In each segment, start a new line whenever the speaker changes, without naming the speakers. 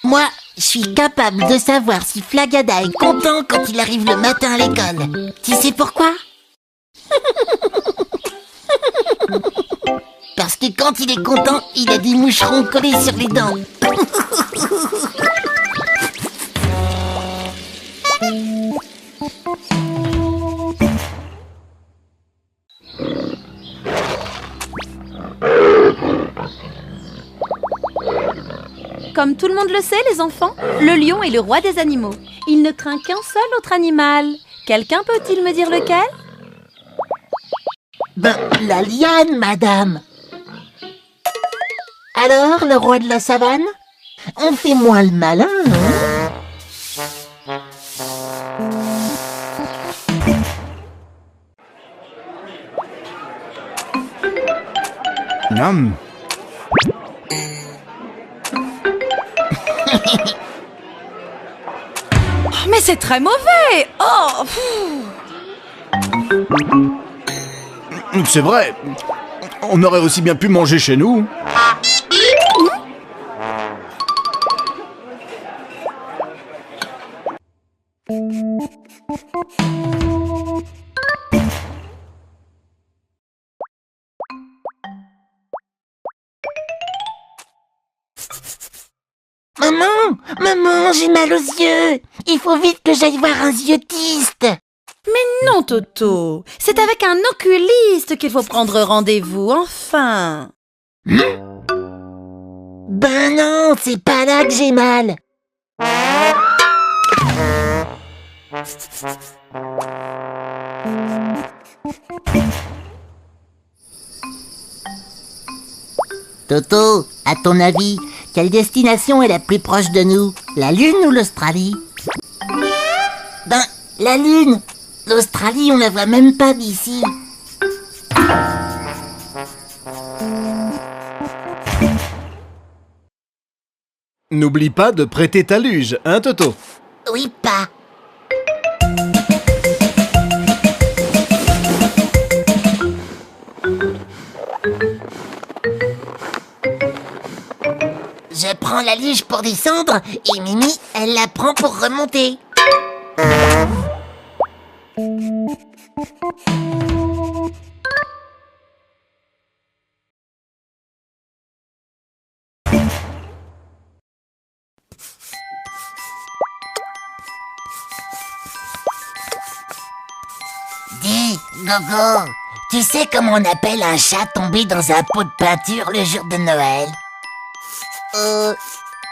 Moi, je suis capable de savoir si Flagada est content quand il arrive le matin à l'école. Tu sais pourquoi? Parce que quand il est content, il a des moucherons collés sur les dents.
Comme tout le monde le sait, les enfants, le lion est le roi des animaux. Il ne craint qu'un seul autre animal. Quelqu'un peut-il me dire lequel?
Ben, la liane, madame. Alors, le roi de la savane? On fait moins le malin, non?
Miam.
Oh, mais c'est très mauvais! Oh!
C'est vrai. On aurait aussi bien pu manger chez nous.
Maman, maman, j'ai mal aux yeux. Il faut vite que j'aille voir un yeux-tiste.
Non, Toto, c'est avec un oculiste qu'il faut prendre rendez-vous, enfin.
Ben non, c'est pas là que j'ai mal. Toto, à ton avis, quelle destination est la plus proche de nous? La Lune ou l'Australie? Ben, la Lune. L'Australie, on la voit même pas d'ici.
N'oublie pas de prêter ta luge, hein, Toto?
Oui, pas. Je prends la luge pour descendre et Mimi, elle la prend pour remonter. Dis, Gogo, tu sais comment on appelle un chat tombé dans un pot de peinture le jour de Noël?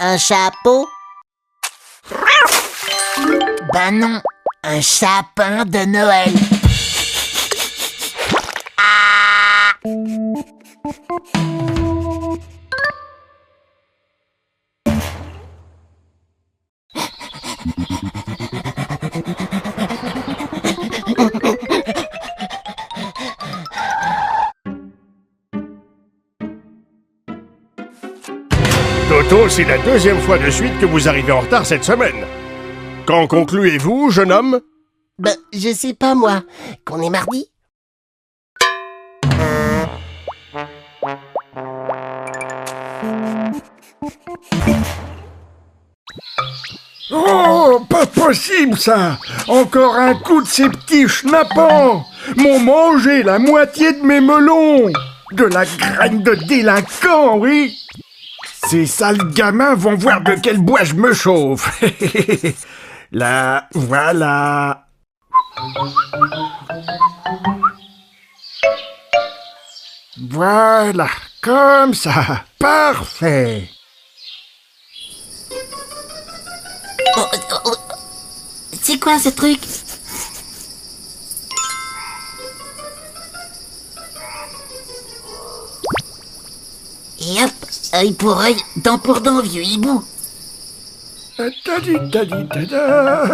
Un chapeau? Ben non, un sapin de Noël.
Toto, c'est la deuxième fois de suite que vous arrivez en retard cette semaine. Quand concluez-vous, jeune homme?
Ben, je sais pas moi, qu'on est mardi?
Oh, pas possible ça! Encore un coup de ces petits schnappants! M'ont mangé la moitié de mes melons! De la graine de délinquant, oui! Ces sales gamins vont voir de quel bois je me chauffe! Là, voilà! Voilà, comme ça! Parfait!
C'est quoi ce truc? Et hop, œil pour œil, dent pour dent, vieux hibou.
Tadi, tadi, tada.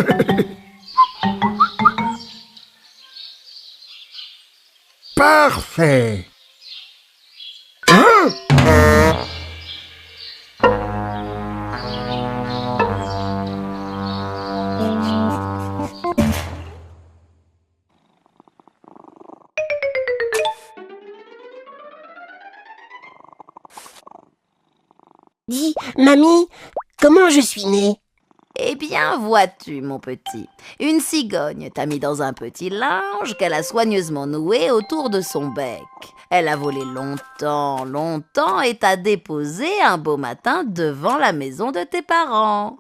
Parfait. Hein?
Dis, mamie,
comment je suis né?
Eh bien, vois-tu, mon petit, une cigogne t'a mis dans un petit linge qu'elle a soigneusement noué autour de son bec. Elle a volé longtemps, longtemps et t'a déposé un beau matin devant la maison de tes parents.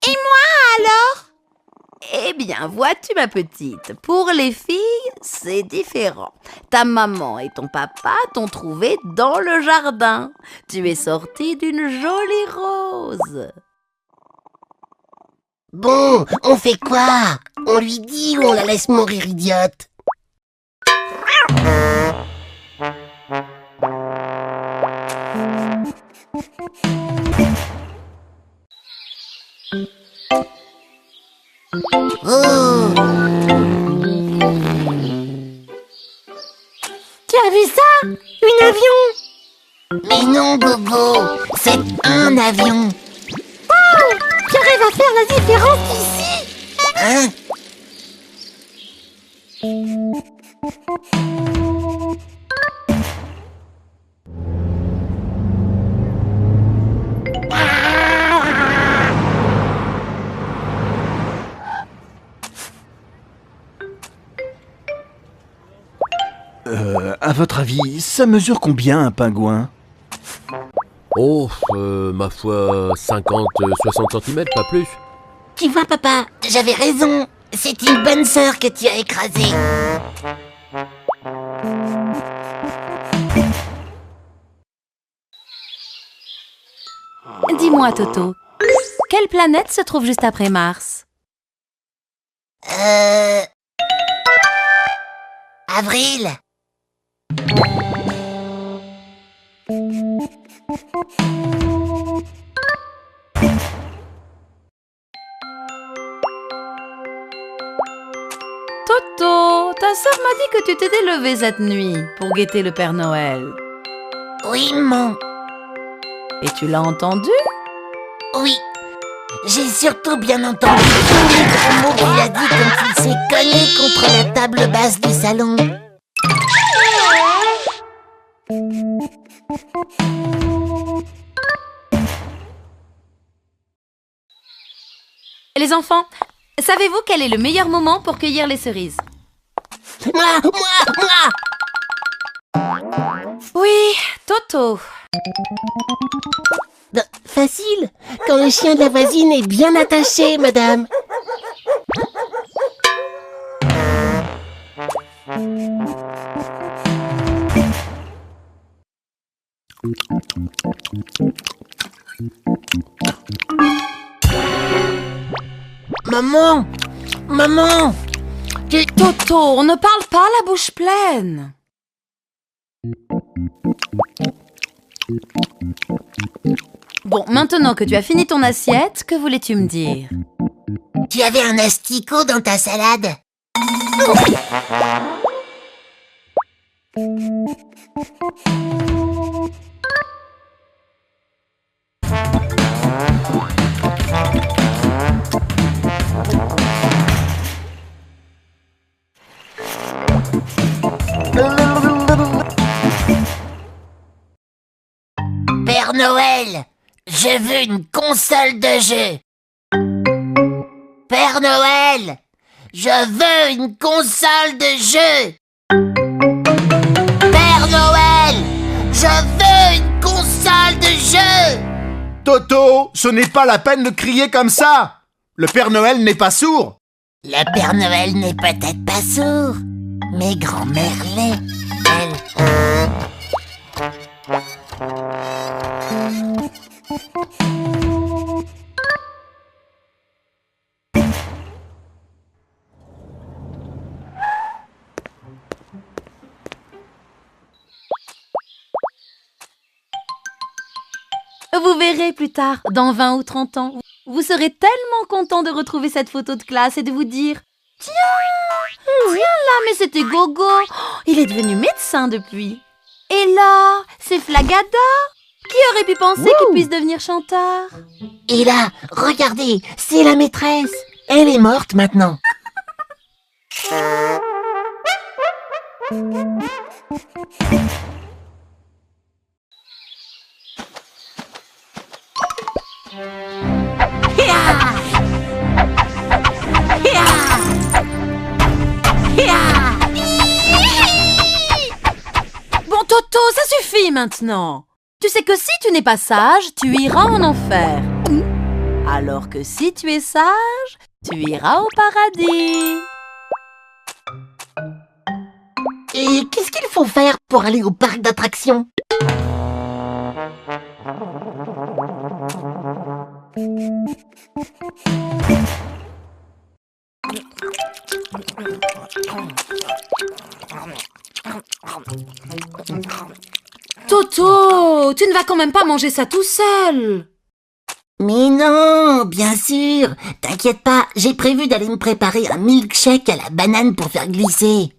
Et moi alors?
Eh bien, vois-tu, ma petite, pour les filles, c'est différent. Ta maman et ton papa t'ont trouvé dans le jardin. Tu es sortie d'une jolie rose.
Bon, on fait quoi? On lui dit ou on la laisse mourir idiote?
Oh!
Tu as vu ça? Un avion?
Mais non, Gogo, c'est un avion.
Tu arrives à faire la différence ici?
Hein?
À votre avis, ça mesure combien un pingouin?
Oh, ma foi, 50-60 cm, pas plus.
Tu vois, papa, j'avais raison. C'est une bonne sœur que tu as écrasée.
Dis-moi, Toto, quelle planète se trouve juste après Mars?
Avril.
Toto, ta sœur m'a dit que tu t'étais levée cette nuit pour guetter le Père Noël.
Oui, maman.
Et tu l'as entendu?
Oui. J'ai surtout bien entendu tous les gros mots qu'il a dit quand il s'est cogné contre la table basse du salon.
Les enfants, savez-vous quel est le meilleur moment pour cueillir les cerises?
Moi!
Oui, Toto.
Facile, quand le chien de la voisine est bien attaché, madame.
Maman! Maman!
Toto, on ne parle pas la bouche pleine. Bon, maintenant que tu as fini ton assiette, que voulais-tu me dire?
Tu avais un asticot dans ta salade. Père Noël, je veux une console de jeu. Père Noël, je veux une console de jeu. Père Noël, je veux une console de jeu.
Toto, ce n'est pas la peine de crier comme ça. Le Père Noël n'est pas sourd.
Le Père Noël n'est peut-être pas sourd, mais grand-mère l'est, elle.
Vous verrez plus tard, dans 20 ou 30 ans, vous serez tellement content de retrouver cette photo de classe et de vous dire « Tiens là, mais c'était Gogo, il est devenu médecin depuis. Et là, c'est Flagada. Qui aurait pu penser qu'il puisse devenir chanteur ?»
Et là, regardez, c'est la maîtresse. Elle est morte maintenant.
Bon, Toto, ça suffit maintenant. Tu sais que si tu n'es pas sage, tu iras en enfer. Alors que si tu es sage, tu iras au paradis.
Et qu'est-ce qu'il faut faire pour aller au parc d'attractions?
Toto, tu ne vas quand même pas manger ça tout seul.
Mais non, bien sûr. T'inquiète pas, j'ai prévu d'aller me préparer un milkshake à la banane pour faire glisser.